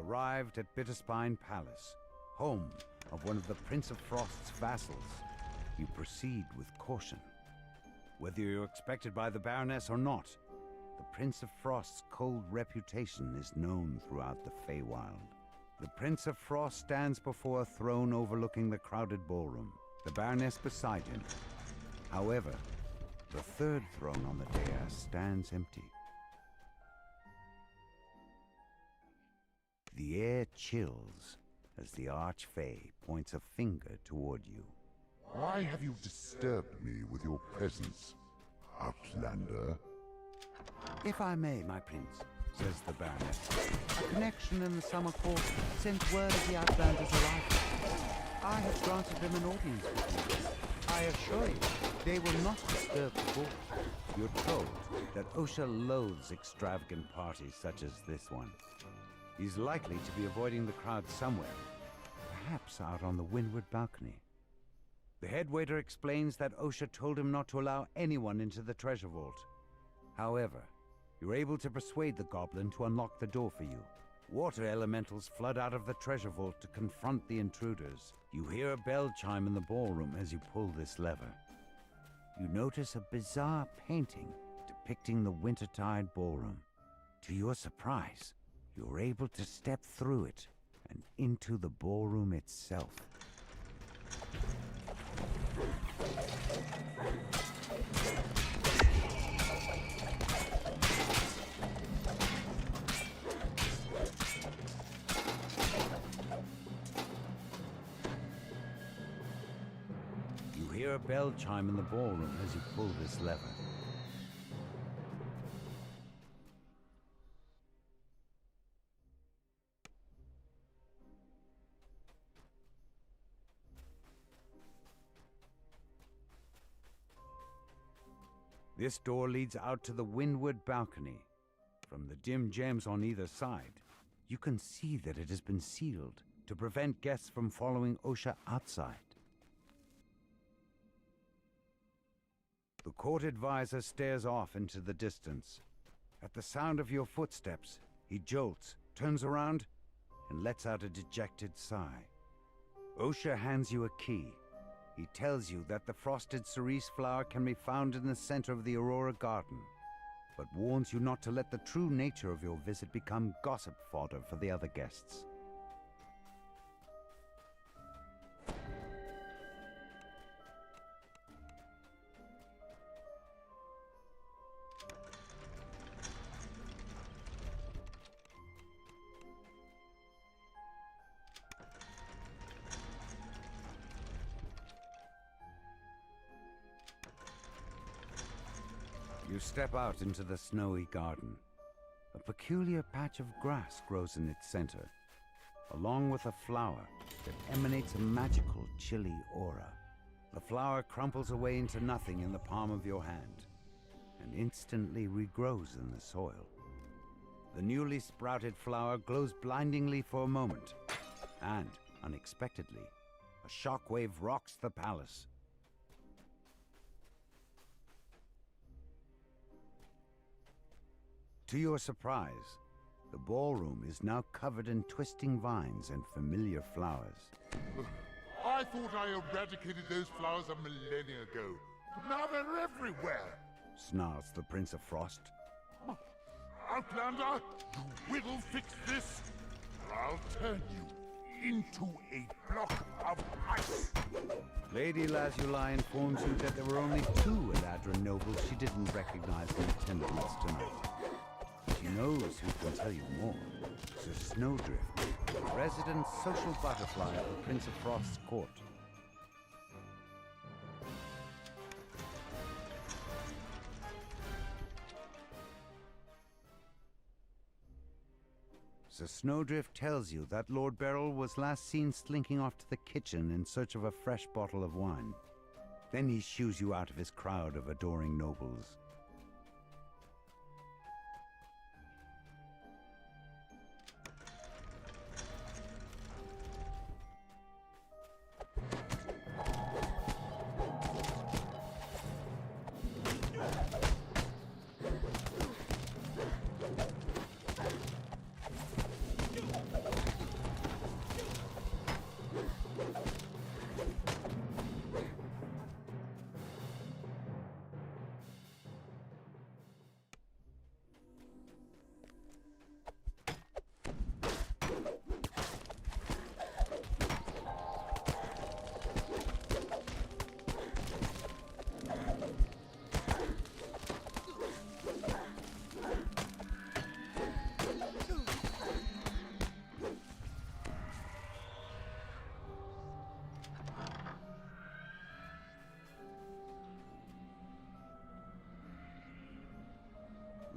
arrived at Bitterspine Palace, home of one of the Prince of Frost's vassals. You proceed with caution. Whether you're expected by the Baroness or not, the Prince of Frost's cold reputation is known throughout the Feywild. The Prince of Frost stands before a throne overlooking the crowded ballroom, the Baroness beside him. However, the third throne on the dais stands empty. The air chills as the Archfey points a finger toward you. Why have you disturbed me with your presence, Outlander? If I may, my prince, says the Baroness, a connection in the summer court sent word of the Outlander's arrival. I have granted them an audience with you. I assure you, they will not disturb the court. You're told that Osha loathes extravagant parties such as this one. He's likely to be avoiding the crowd somewhere, perhaps out on the Wynwood balcony. The head waiter explains that Osha told him not to allow anyone into the treasure vault. However, you're able to persuade the goblin to unlock the door for you. Water elementals flood out of the treasure vault to confront the intruders. You hear a bell chime in the ballroom as you pull this lever. You notice a bizarre painting depicting the Wintertide ballroom. To your surprise, you're able to step through it and into the ballroom itself. You hear a bell chime in the ballroom as you pull this lever. This door leads out to the Wynwood balcony. From the dim gems on either side, you can see that it has been sealed to prevent guests from following Osha outside. The court advisor stares off into the distance. At the sound of your footsteps, he jolts, turns around, and lets out a dejected sigh. Osha hands you a key. He tells you that the frosted cerise flower can be found in the center of the Aurora Garden, but warns you not to let the true nature of your visit become gossip fodder for the other guests. You step out into the snowy garden. A peculiar patch of grass grows in its center, along with a flower that emanates a magical, chilly aura. The flower crumples away into nothing in the palm of your hand, and instantly regrows in the soil. The newly sprouted flower glows blindingly for a moment, and, unexpectedly, a shockwave rocks the palace. To your surprise, the ballroom is now covered in twisting vines and familiar flowers. I thought I eradicated those flowers a millennia ago, but now they're everywhere! Snarls the Prince of Frost. Outlander, you will fix this, or I'll turn you into a block of ice! Lady Lazuli informs you that there were only 2 Eladrin nobles she didn't recognize in attendance tonight. She knows who can tell you more. Sir Snowdrift, resident social butterfly of the Prince of Frost's court. Sir Snowdrift tells you that Lord Beryl was last seen slinking off to the kitchen in search of a fresh bottle of wine. Then he shoos you out of his crowd of adoring nobles.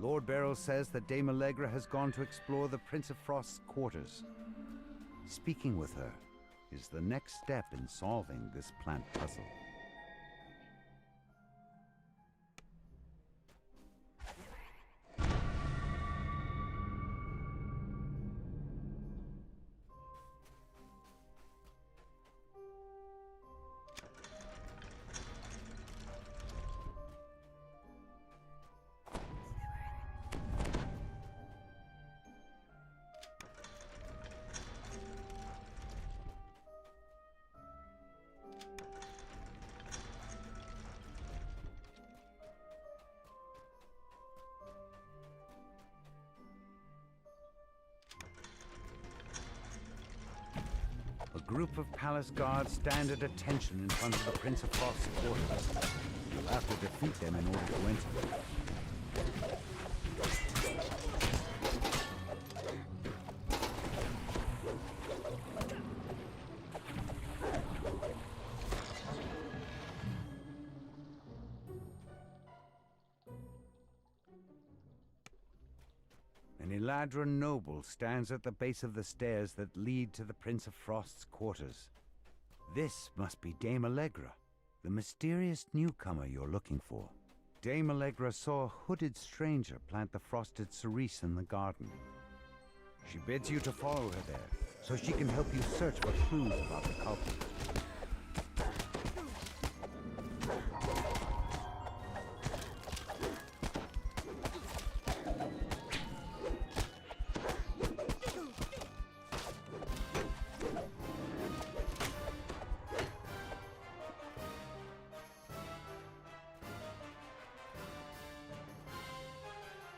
Lord Beryl says that Dame Allegra has gone to explore the Prince of Frost's quarters. Speaking with her is the next step in solving this plant puzzle. A group of palace guards stand at attention in front of the Prince of Frost's quarters. You'll have to defeat them in order to enter. An Eladrin noble stands at the base of the stairs that lead to the Prince of Frost's quarters. This must be Dame Allegra, the mysterious newcomer you're looking for. Dame Allegra saw a hooded stranger plant the frosted cerise in the garden. She bids you to follow her there, so she can help you search for clues about the culprit.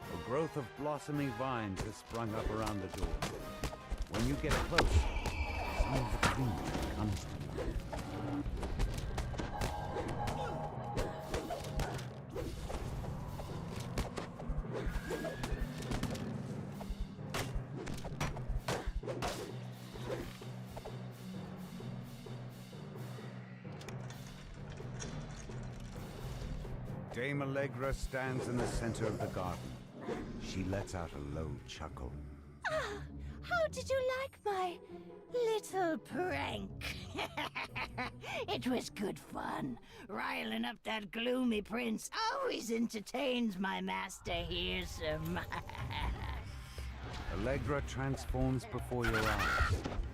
A growth of blossoming vines has sprung up around the door. When you get close, some of the cream comes to you. Dame Allegra stands in the center of the garden. She lets out a low chuckle. Ah, how did you like my little prank? It was good fun. Riling up that gloomy prince always entertains my master here, some. Allegra transforms before your eyes.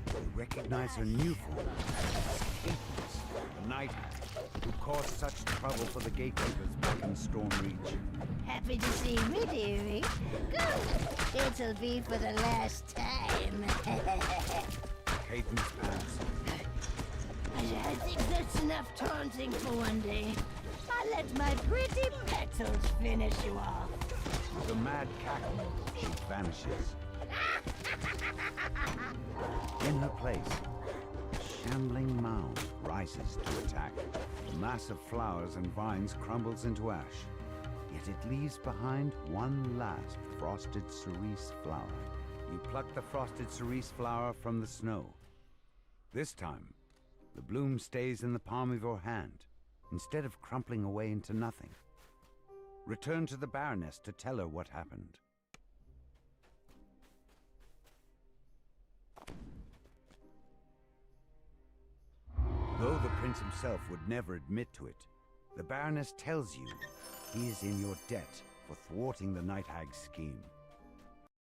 You recognize her new form as Fables, the Night Hag, who caused such trouble for the gatekeepers back in Stormreach. Happy to see me, dearie. Good. It'll be for the last time. Cadence pants. I think that's enough taunting for one day. I'll let my pretty petals finish you off. With a mad cackle, she vanishes. In her place, a shambling mound rises to attack. A mass of flowers and vines crumbles into ash. Yet it leaves behind one last frosted cerise flower. You pluck the frosted cerise flower from the snow. This time, the bloom stays in the palm of your hand, instead of crumpling away into nothing. Return to the Baroness to tell her what happened. Though the prince himself would never admit to it, the Baroness tells you he is in your debt for thwarting the Night Hag's scheme.